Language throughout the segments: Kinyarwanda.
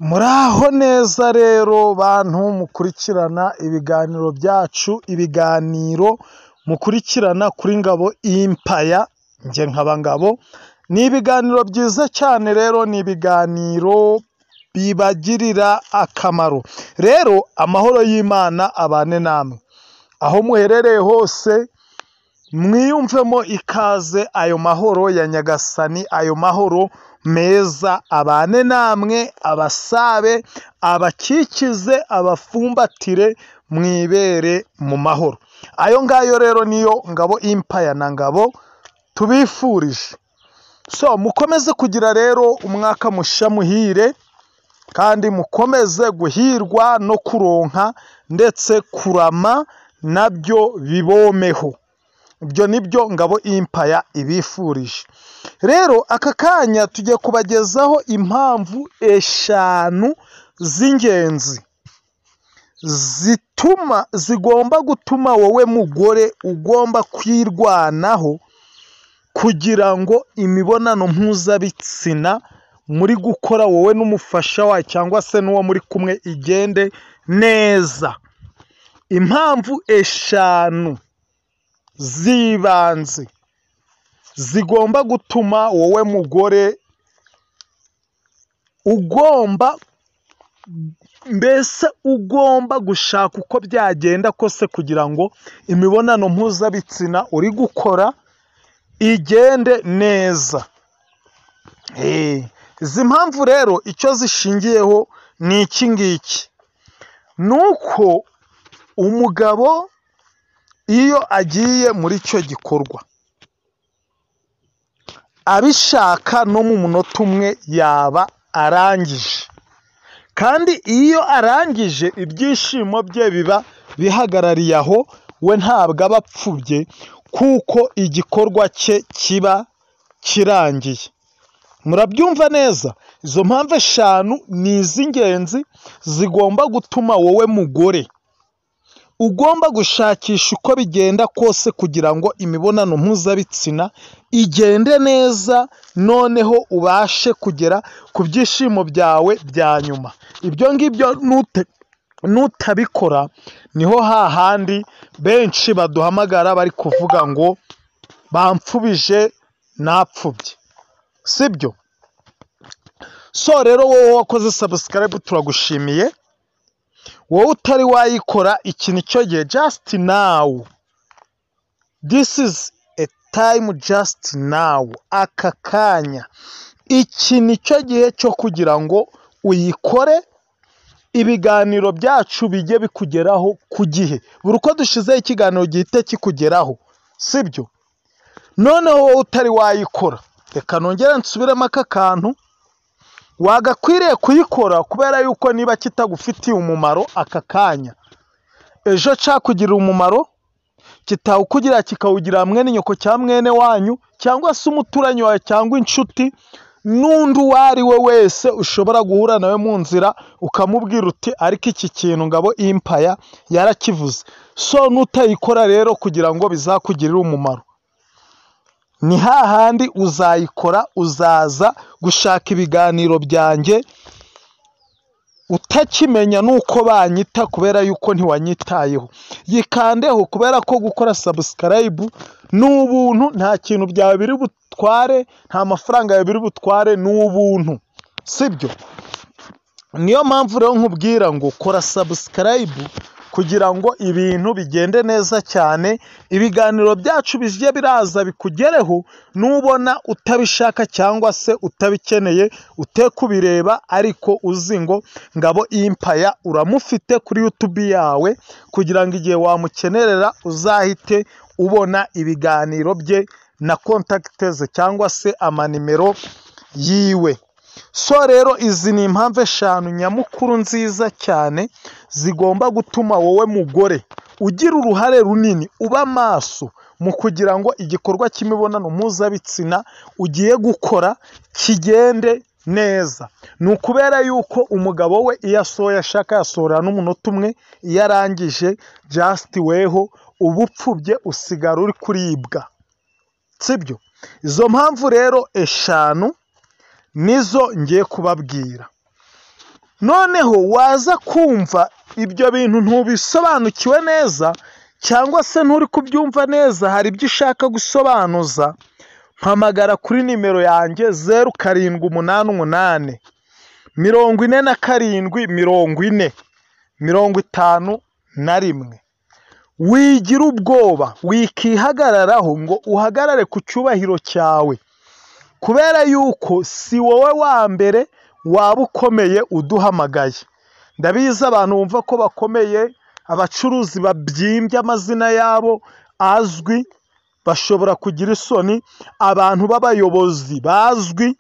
Muraho neza rero bantu mukurikirana ibiganiro byacu, ibiganiro mukurikirana kuri Ngabo Empire, nge nkaba Ngabo. Ni ibiganiro byiza cyane rero, ni ibiganiro bibagirira akamaro. Rero amahoro y'Imana abane namwe aho muherereye hose, mwiyumvemo ikaze. Ayo mahoro ya Nyagasani, ayo mahoro meza abane namwe, abasabe, abakikize, abafumbatire, mwibere mu mahoro. Ayo ngayo rero niyo Ngabo Empire na Ngabo tubifurije. So mukomeze kugira rero umwaka mushya muhire, kandi mukomeze guhirwa no kuronka ndetse kurama nabyo bibomeho. Ibyo nibyo Ngabo Empire ibifurije. Rero aka kanya tugiye kubagezaho impamvu eshanu z'ingenzi zigomba gutuma wowe mugore ugomba kwirwanaho kugira ngo imibonano mpuzabitsina muri gukora wowe n'umufasha wawe cyangwa se n'uwo muri kumwe igende neza. Impamvu eshanu z'ibanze zigomba gutuma wowe mugore ugomba gushaka uko byagenda kose kugira ngo imibonano mpuzabitsina uri gukora igende neza. Izi mpamvu rero icyo zishingiyeho ni iki ngiki: nuko umugabo iyo agiye muri icyo gikorwa abishaka no mu munota umwe yaba arangije, kandi iyo arangije ibyishimo bye biba bihagarariye aho, we ntabwo aba apfubye kuko igikorwa cye kiba kirangiye. Murabyumva neza? Izo mpamvu eshanu ni iz'ingenzi zigomba gutuma wowe mugore ugomba gushakisha uko bigenda kose kugira ngo imibonano mpuzabitsina igende neza, noneho ubashe kugera ku byishimo byawe bya nyuma. Ibyo ngibyo nutabikora niho hahandi benshi baduhamagara bari kuvuga ngo bamfubije napfubye, sibyo? So rero wowe wakoze subscribe turagushimiye. Wowe utari wayikora, iki nicyo gihe, just now, this is a time, just now, aka kanya, iki nicyo gihe cyo kugira ngo uyikore. Ibiganiro byacu bijye bikugeraho ku gihe, buri uko dushizeho ikiganiro gihite kikugeraho, sibyo? Noneho wowe utari wayikora, reka nongere nsubiremo aka kantu. Wagakwiriye kuyikora kubera yuko niba kitagufitiye umumaro aka kanya, ejo cyakugirira umumaro, kitawukugira kikawugira mwene nyoko cya mwene wanyu, cyangwa se umuturanyi wawe cyangwa inshuti, n'undi uwo ari we wese ushobora guhura nawe mu nzira ukamubwira uti ariko iki kintu Ngabo Empire yarakivuze. So nutayikora rero kugira ngo bizakugirire umumaro, ni hahandi uzayikora, uzaza gushaka ibiganiro byanjye utakimenya nuko banyita kubera yuko ntiwanyitayeho. Yikandeho kubera ko gukora subscribe ni ubuntu, nta kintu byawe biri butware, nta mafaranga yawe biri butware, ni ubuntu, sibyo? Niyo mpamvu rero nkubwira ngo kora subscribe kugira ngo ibintu bigende neza cyane, ibiganiro byacu bijye biraza bikugereho. Nubona utabishaka cyangwa se utabikeneye ute kubireba, ariko uzi ngo Ngabo Empire uramufite kuri YouTube yawe, kugira ngo igihe wamukenerera uzahite ubona ibiganiro bye na contacts cyangwa se amanimero yiwe. So rero izi ni impamvu eshanu nyamukuru nziza cyane zigomba gutuma wowe mugore ugira uruhare runini, uba maso mu kugira ngo igikorwa cy'imibonano mpuzabitsina ugiye gukora kigende neza. Ni ukubera yuko umugabo we iyo asohoye ashaka yasohora n'umunota umwe, iyo arangije just weho uba upfubye, usigara uri kuribwa, sibyo? Izo mpamvu rero eshanu nizo ngiye kubabwira. noneho waza kumva ibyo bintu ntubisobanukiwe neza cyangwa se nturi kubyumva neza, hari ibyo ushaka gusobanuza, mpamagara kuri nimero yanjye 0788 47 40 51. Wigira ubwoba, wikihagararaho ngo uhagarare ku cyubahiro cyawe, kubera yuko si wowe wa mbere waba ukomeye uduhamagaye. Ndabizi abantu bumva ko bakomeye, abacuruzi babyimbye amazina yabo azwi, bashobora kugira isoni, abantu b'abayobozi bazwi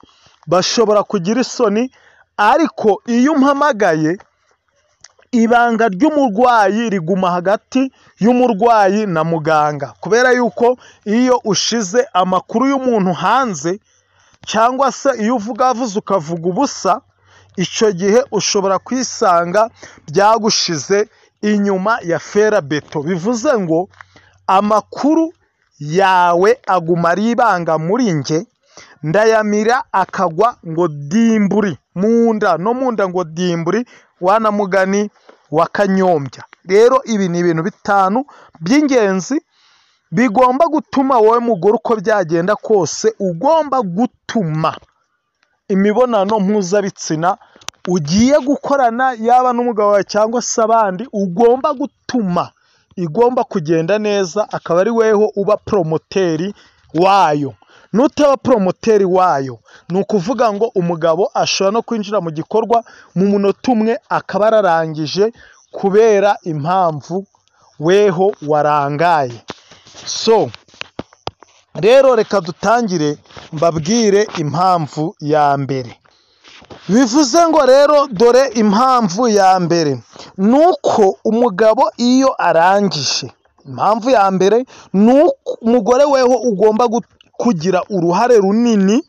bashobora kugira isoni, ariko iyo umpamagaye ibanga ry'umurwayi riguma hagati y'umurwayi na muganga, kubera yuko iyo ushize amakuru y'umuntu hanze cyangwa se iyo uvuze ukavuga ubusa, icyo gihe ushobora kwisanga byagushize inyuma ya ferabeto. Bivuze ngo amakuru yawe aguma ari ibanga muri nge, ndayamira akagwa ngo dimburi munda, no munda ngo dimburi, wana mugani wa Kanyombya. Rero ibi ni ibintu bitanu by'ingenzi bigomba gutuma wowe mugore uko byagenda kose ugomba gutuma imibonano mpuzabitsina ugiye gukorana yaba n'umugabo wawe cyangwa se abandi, ugomba gutuma igomba kugenda neza, akaba ari weho uba promoteri wayo. Nutaba promoteri wayo, ni ukuvuga ngo umugabo ashobora no kwinjira mu gikorwa mu munota umwe akaba ararangije kubera impamvu weho warangaye. So rero reka dutangire mbabwire impamvu ya mbere. Bivuze ngo rero dore impamvu ya mbere, nuko umugabo iyo arangije, impamvu ya mbere nuko umugore weho ugomba kugira uruhare runini,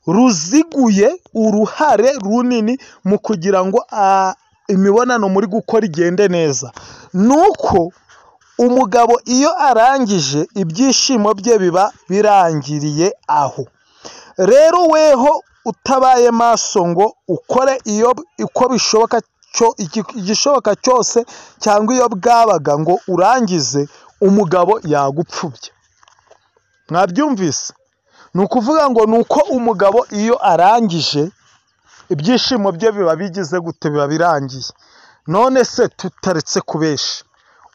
ruziguye uruhare runini mu kugira ngo imibonano muri gukora igende neza. Nuko umugabo iyo arangije ibyishimo bye biba birangiriye aho. Rero weho utabaye maso ngo ukore iyo uko bishoboka igishoboka cyose, cyangwa iyo bwabaga ngo urangize, umugabo yagupfubye. Mwabyumvise? Ni ukuvuga ngo nuko umugabo iyo arangije ibyishimo bye biba bigize gute, biba birangiye. None se tutaretse kubesha,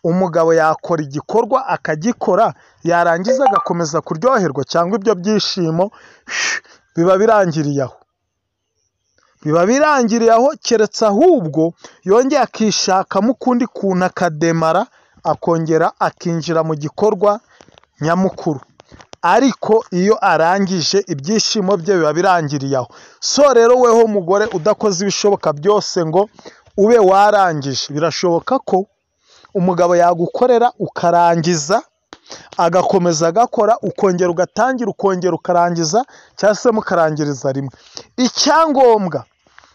umugabo yakora igikorwa akagikora, yarangiza agakomeza kuryoherwa, cyangwa ibyo byishimo biba birangiriye aho? Biba birangiriye aho, keretse ahubwo yongeye akishakamo ukundi kuntu akademara, akongera akinjira mu gikorwa nyamukuru. Ariko iyo arangije ibyishimo bye biba birangiriye aho. So rero weho mugore udakoze ibishoboka byose ngo ube warangije, birashoboka ko umugabo yagukorera ukarangiza, agakomeza agakora, ukongera ugatangira, ukongera ukarangiza, cyangwa se mukarangiriza rimwe. Icyangombwa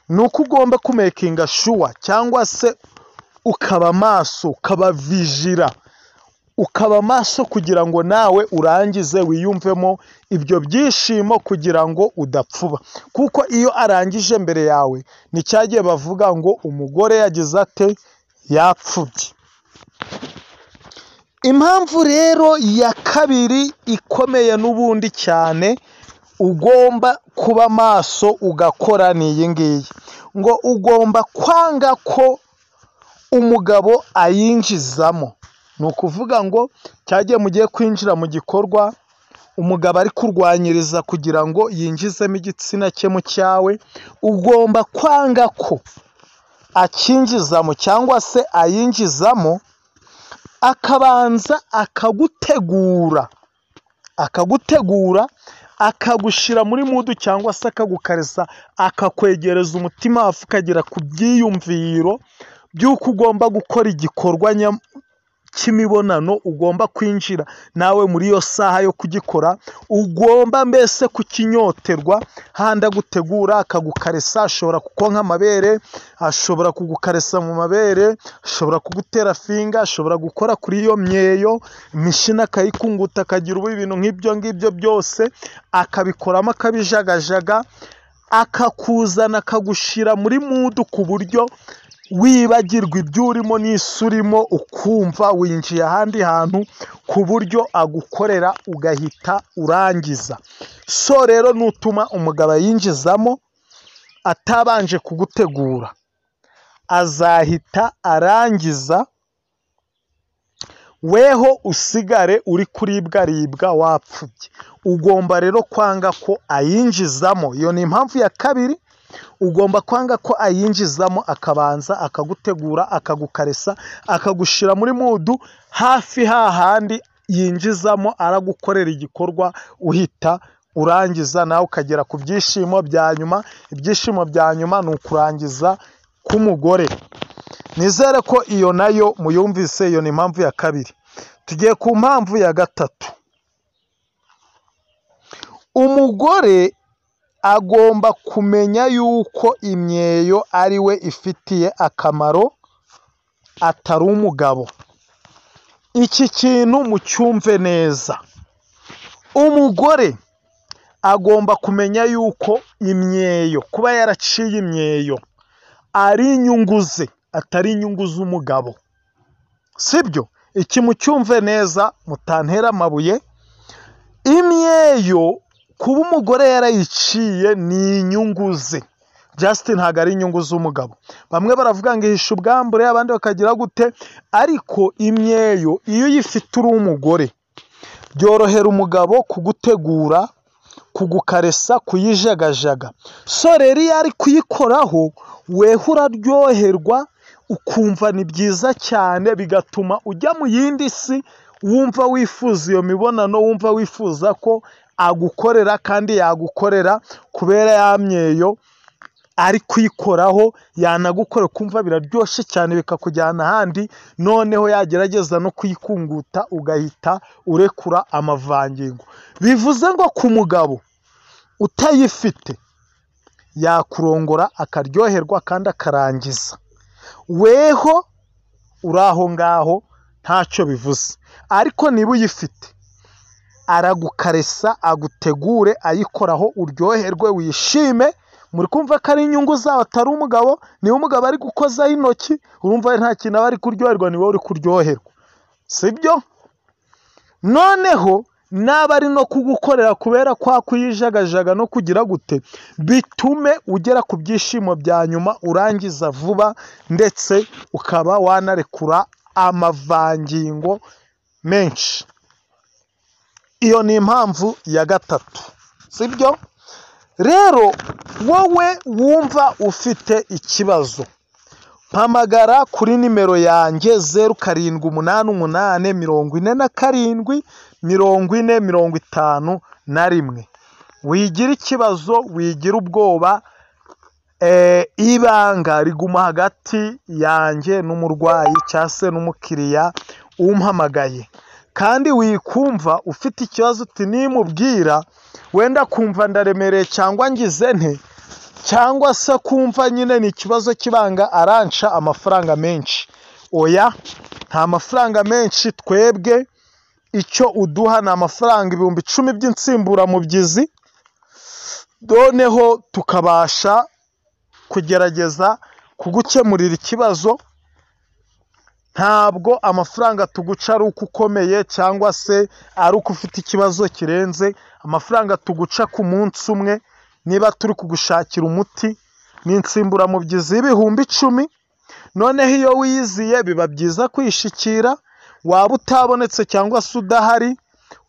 ni uko ugomba kumekinga shuwa, cyangwa se ukaba maso, ukaba vijira, ukaba maso kugira ngo nawe urangize wiyumvemo ibyo byishimo, kugira ngo udapfuba. Kuko iyo arangije mbere yawe, ni cyagiye bavuga ngo umugore yagize ate, yapfubye. Impamvu rero ya kabiri ikomeye n'ubundi cyane ugomba kuba maso ugakora ni iyi ngiyi, ngo ugomba kwanga ko umugabo ayinjizamo. Ni ukuvuga ngo cyagiye mugiye kwinjira mu gikorwa, umugabo ari kurwanyiriza kugira ngo yinjizemo igitsina cye mu cyawe, ugomba kwanga ko akinjizamo cyangwa se ayinjizamo, akabanza akagutegura, akagushyira muri mudu, cyangwa se akagukarisa, akakwegereza umutima hafi, ukagera ku byiyumviro by'uko ugomba gukora igikorwa cy'imibonano, ugomba kwinjira nawe muri iyo saha yo kugikora, ugomba mbese kukinyoterwa. Handi agutegura akagukaresa, ashobora kukonka amabere, ashobora kugukaresa mu mabere, ashobora kugutera finga, ashobora gukora kuri iyo myeyo, imishina akayikunguta, akagira ubu ibintu nk'ibyo ngibyo byose akabikoramo, akabijagajaga, akakuzana akagushira muri mudu ku buryo wibagirwa ibyo urimo n'isi urimo, ukumva winjiye ahandi hantu ku buryo agukorera ugahita urangiza. So rero nutuma umugabo yinjizamo atabanje kugutegura, azahita arangiza, weho usigare uri kuribwaribwa wapfubye. Ugomba rero kwanga ko ayinjizamo. Iyo ni impamvu ya kabiri. Ugomba kwanga ko ayinjizamo, akabanza akagutegura, akagukaresa, akagushira muri mudu hafi hahandi yinjizamo aragukorera igikorwa uhita urangiza, nawe ukagera ku byishimo bya nyuma. Ibyishimo bya nyuma ni ukurangiza k'umugore. Nizere ko iyo nayo muyumvise. Iyo ni impamvu ya kabiri. Tugiye ku mpamvu ya gatatu. Umugore agomba kumenya yuko imyeyo ari we ifitiye akamaro, atari umugabo. Iki kintu mucyumve neza. Umugore agomba kumenya yuko imyeyo, kuba yaraciye imyeyo, ari inyungu ze, atari inyungu z'umugabo. Sibyo? Iki mucyumve neza, mutantera amabuye. Imyeyo kuba umugore yarayiciye ni inyungu ze, Justin ntabwo ari inyungu z'umugabo. Bamwe baravuga ngo ihisha ubwambure, abandi bakagira gute, ariko imyeyo iyo uyifite uri umugore byorohera umugabo kugutegura, kugukaresa, kuyijagajaga. So rero iyo ari kuyikoraho weho uraryoherwa, ukumva ni byiza cyane, bigatuma ujya mu yindi si wumva wifuza iyo mibonano, wumva wifuza ko agukorera, kandi yagukorera kubera ya myeyo ari kuyikoraho, yanagukorera kumva biraryoshye cyane, bikakujyana ahandi. Noneho yagerageza no kuyikunguta ugahita urekura amavangingo. Bivuze ngo ku mugabo utayifite yakurongora akaryoherwa kandi akarangiza, weho uri aho ngaho ntacyo bivuze. Ariko niba uyifite aragukaresa, agutegure, ayikoraho uryoherwe, wishime. Muri kumva ko ari inyungu zawe, atari umugabo. Niba umugabo ari gukozaho intoki, urumva nta kintu aba ari kuryoherwa, ni wowe uri kuryoherwa. Sibyo? Noneho naba ari no kugukorera kubera kwa kuyijagajaga no kugira gute, bitume ugera ku byishimo bya nyuma, urangiza vuba, ndetse ukaba wanarekura amavangingo menshi. Iyo ni impamvu ya gatatu. Sibyo? Rero wowe wumva ufite ikibazo, mpamagara kuri nimero yanjye 0788474051. Wigira ikibazo, wigira ubwoba, ibanga riguma hagati yanjye n'umurwayi cyangwa se n'umukiriya umpamagaye. Kandi wikumva ufite ikibazo uti nimubwira wenda kumva ndaremereye cyangwa ngize nte, cyangwa se kumva nyine ni ikibazo kibanga aranca amafaranga menshi. Oya, nta mafaranga menshi. Twebwe icyo uduha ni amafaranga 10,000 by'insimburamubyizi, noneho tukabasha kugerageza kugukemurira ikibazo. Ntabwo amafaranga tuguca ari uko ukomeye cyangwa se ari uko ufite ikibazo kirenze. Amafaranga tuguca ku munsi umwe, niba turi kugushakira umuti, ni insimburamubyizi y'10,000. Noneho iyo wiyiziye biba byiza kwishikira. Waba utabonetse cyangwa se udahari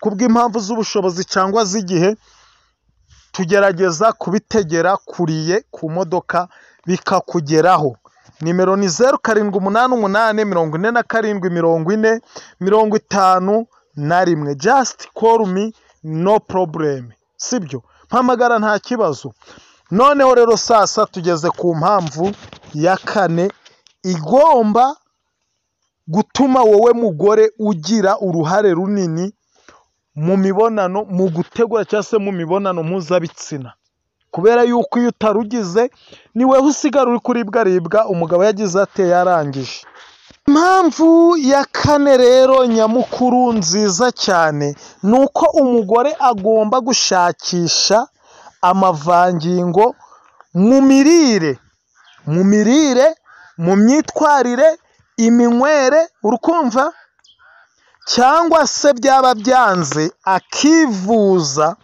kubw'impamvu z'ubushobozi cyangwa z'igihe, tugerageza kubitegera kuriye ku modoka bikakugeraho. Nimero ni 0788474051. Just call me, no problem. Sibyo? Mpamagara nta kibazo. Noneho rero sasa tugeze ku mpamvu ya kane igomba gutuma wowe mugore ugira uruhare runini mu mibonano, mu gutegura cyangwa se mu mibonano mpuzabitsina. Kubera yuko iyo utarugize ni wewe usigara uri kuribwaribwa, umugabo yagize ate yarangije. Impamvu ya kane rero nyamukuru nziza cyane ni uko umugore agomba gushakisha amavangingo mu mirire, mu myitwarire, iminywere, urukumva, cyangwa se byaba byanze akivuza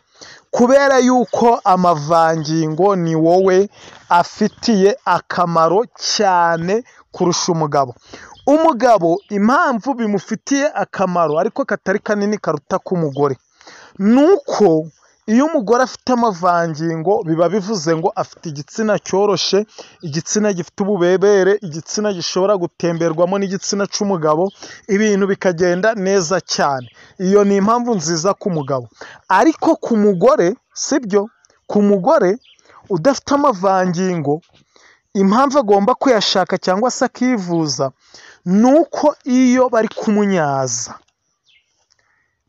kubera yuko amavangingo ni wowe afitiye akamaro cyane kurusha umugabo. Umugabo impamvu bimufitiye akamaro ariko katari kanini karuta k'umugore, nuko iyo umugore afite amavangingo biba bivuze ngo afite igitsina cyoroshe, igitsina gifite ububebere, igitsina gishobora gutemberwamo n'igitsina cy'umugabo, ibintu bikagenda neza cyane. Iyo ni impamvu nziza ku mugabo. Ariko ku mugore sibyo, ku mugore udafite amavangingo impamvu agomba kuyashaka cyangwa se akivuza nuko iyo bari kumunyaza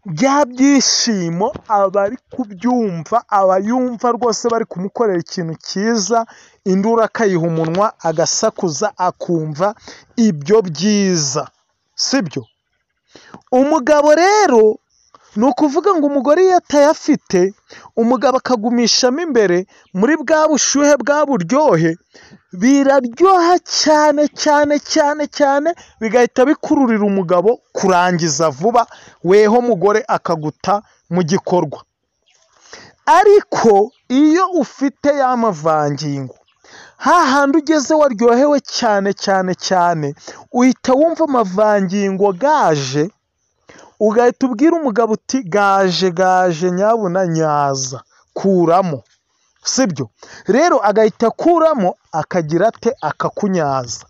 bya byishimo aba ari kubyumva, aba yumva rwose bari kumukorera ikintu cyiza, induru akayiha umunwa, agasakuza akumva ibyo byiza, sibyo? Umugabo rero ni ukuvuga ngo umugore iyo atayafite, umugabo akagumishamo imbere muri bwa bushyuhe bwa buryohe, biraryoha cyane cyane cyane cyane, bigahita bikururira umugabo kurangiza vuba, weho mugore akaguta mu gikorwa. Ariko iyo ufite ya mavangingo, hahandi ugeze waryohewe cyane cyane cyane, uhita wumva amavangingo gaje, ugahita ubwira umugabo uti gaje nyabuna nyaza, kuramo, sibyo? Rero agahita akuramo akagira ate, akakunyaza.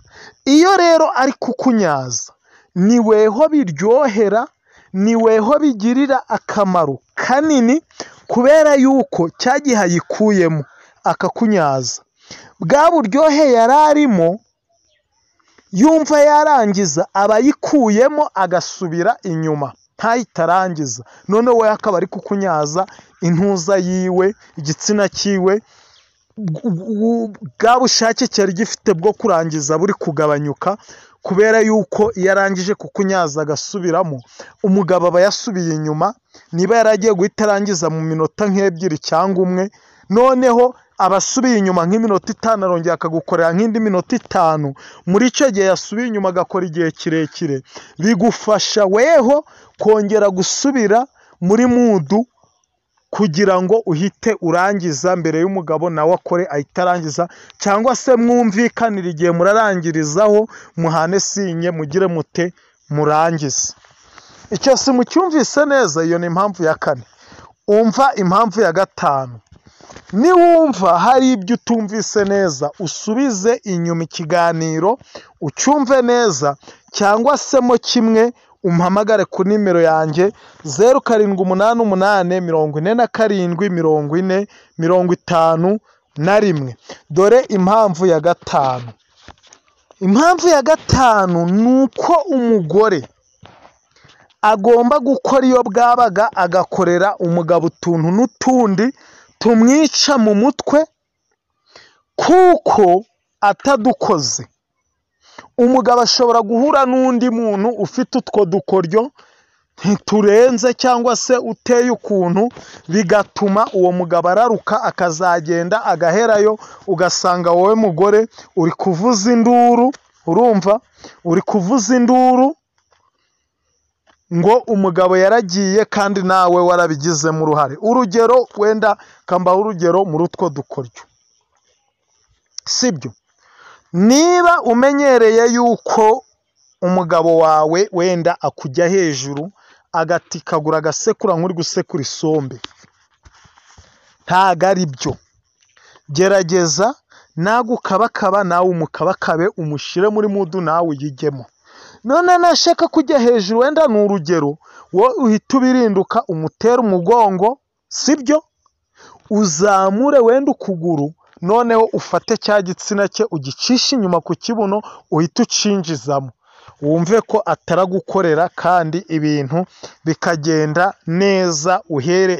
Iyo rero ari kukunyaza ni weho biryohera, ni weho bigirira akamaro kanini, kubera yuko cya gihe ayikuyemo akakunyaza, bwa buryohe yari arimo yumva yarangiza aba yikuyemo agasubira inyuma ntahita arangiza, none we akaba ari kukunyaza intuza yiwe, igitsina cyiwe, bwa bushake cyari gifite bwo kurangiza buri kugabanyuka, kubera yuko iyo arangije kukunyaza agasubiramo, umugabo aba yasubiye inyuma. Niba yari agiye guhita arangiza mu minota nk'ebyiri cyangwa umwe, noneho abasubiye inyuma nk'iminota 5, arongera akagukorera nk'indi minota 5. Muri icyo gihe yasubiye inyuma agakora igihe kirekire, bigufasha weho kongera gusubira muri mudu kugira ngo uhite urangiza mbere y'umugabo nawe akore ahita arangiza, cyangwa se mwumvikanira igihe murarangirizaho, muhane sinye mugire mute murangize. Icyo si mucyumvise neza? Iyo ni impamvu ya 4. Umva impamvu ya 5. Niwumva hari ibyo utumvise neza, usubize inyuma ikiganiro ucyumve neza, cyangwa se mo kimwe umpamagare ku nimero yanjye 0787404051. Dore impamvu ya 5. Impamvu ya 5 ni uko umugore agomba gukora iyo bwabaga, agakorera umugabo utuntu n'utundi tumwica mu mutwe, kuko atadukoze umugabo ashobora guhura n'undi muntu ufite utwo dukoryo ntiturenze cyangwa se uteye ukuntu, bigatuma uwo mugabo araruka akazagenda agaherayo, ugasanga wowe mugore uri kuvuza induru, urumva, uri kuvuza induru ngo umugabo yaragiye kandi nawe warabigizemo uruhare. Urugero, wenda kambaho urugero muri utwo dukoryo, sibyo? Niba umenyereye yuko umugabo wawe wenda akujya hejuru agatikagura agasekura nk'uri gusekura isombe, ntago ari byo. Gerageza nagukabakaba nawe umukabakabe, umushyire muri mudu nawe uyigemo. None nashaka kujya hejuru, wenda ni urugero, wowe uhita ubirinduka umutera umugongo, sibyo? Uzamure wenda ukuguru, noneho ufate cya gitsina cye ugicisha inyuma ku kibuno, uhita ucinjizamo, wumve ko ataragukorera kandi ibintu bikagenda neza,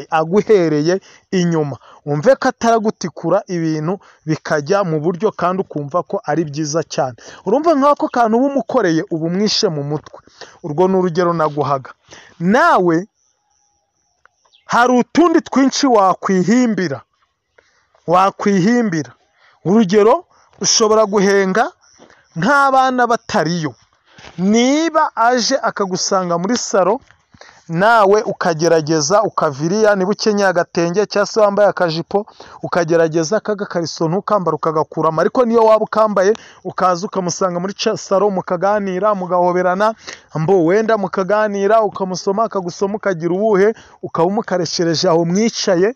aguhereye inyuma, wumve ko ataragutikura, ibintu bikajya mu buryo kandi ukumva ko ari byiza cyane. Urumva nk'ako kantu uba umukoreye uba umwishe mu mutwe. Urwo ni urugero naguhaga. Nawe hari utundi twinshi wakwihimbira, urugero ushobora guhenga nk'abana batariyo, niba aje akagusanga muri salo nawe ukagerageza ukaviriya, niba ukenyeye agatenge cyangwa se wambaye akajipo ukagerageza akagakariso ntukambara ukagakuramo, ariko niyo waba ukambaye ukaza ukamusanga muri salo mukaganira mugahoberana, wenda mukaganira ukamusoma akagusoma ukagira ubuhe ukaba umukareshereje aho mwicaye,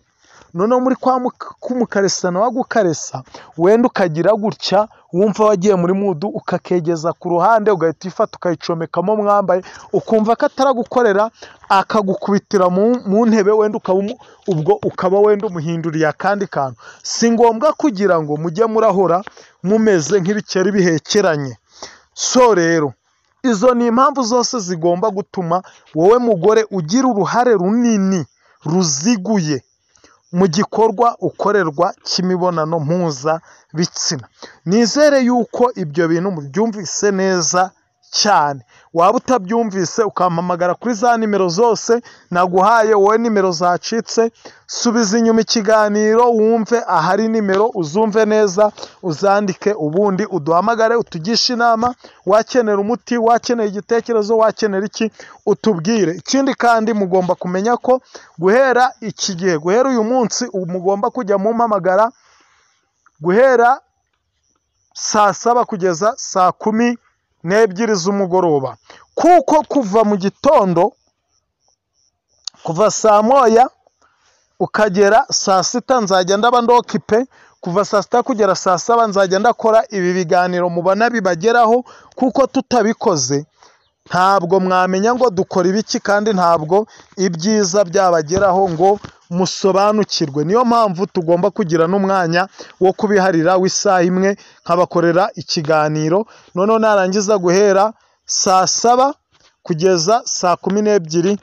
noneho muri kumukaresa nawe agukaresa wenda ukagira gutya wumva wagiye muri mudu ukakegeza ku ruhande ugahita ifata ukayicomekamo mwambaye, ukumva ko ataragukorera akagukubitira mu ntebe, wenda ubwo ukaba wenda umuhinduriye akandi kantu. Si ngombwa kugira ngo mujye murahora mumeze nk'ibikeri bihekeranye. So rero izo ni impamvu zose zigomba gutuma wowe mugore ugira uruhare runini ruziguye mu gikorwa ukorerwa cy'imibonano mpuzabitsina. Nizere yuko ibyo bintu mubyumvise neza cyane. Waba utabyumvise ukampamagara kuri za nimero zose naguhaye, wowe nimero zacitse subiza inyuma ikiganiro wumve ahari nimero uzumve neza uzandike, ubundi uduhamagare utugishe inama, wakenera umuti, wakenera igitekerezo, wakenera iki utubwire. Ikindi kandi mugomba kumenya ko guhera iki gihe, guhera uyu munsi mugomba kujya mumpamagara guhera saa 7 kugeza saa 12 z'umugoroba, kuko kuva mu gitondo kuva saa 1 ukagera saa 6 nzajya ndaba ndokipe, kuva saa 6 kugera saa 7 nzajya ndakora ibi biganiro mubona bibageraho, kuko tutabikoze ntabwo mwamenya ngo dukora ibiki kandi ntabwo ibyiza byabageraho ngo musobanukirwe. Niyo mpamvu tugomba kugira n'umwanya wo kubiharira w'isaha imwe nkabakorera ikiganiro, noneho narangiza guhera saa 7 kugeza saa 12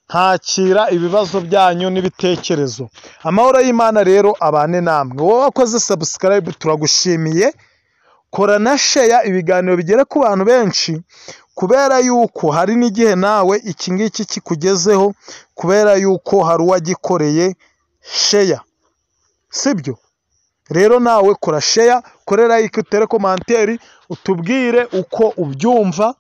ntakira ibibazo byanyu n'ibitekerezo. Amahoro y'Imana rero abane namwe. Wowe wakoze subscribe turagushimiye, kora na share ibiganiro bigere ku bantu benshi, kubera yuko hari n'igihe nawe iki ngiki kikugezeho, kubera yuko hari uwagikoreye share, sibyo? Rero nawe kora share, kore like, utere komanteri, utubwire uko ubyumva.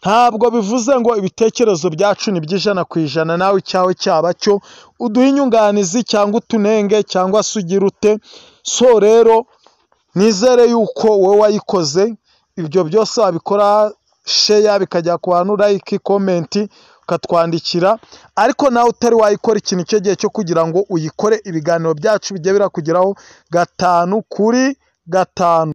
Ntabwo bivuze ngo ibitekerezo byacu ni by'100%, nawe cyawe cyaba cyo uduha inyunganizi cyangwa utunenge cyangwa se ugira ute. So rero nizere yuko wowe wayikoze ibyo byose wabikora share bikajya ku bantu, like, comment ukatwandikira, ariko nawe utari wayikora ikintu cyo gihe cyo kugira ngo uyikore ibiganiro byacu bijye birakugeraho 5 kuri 5.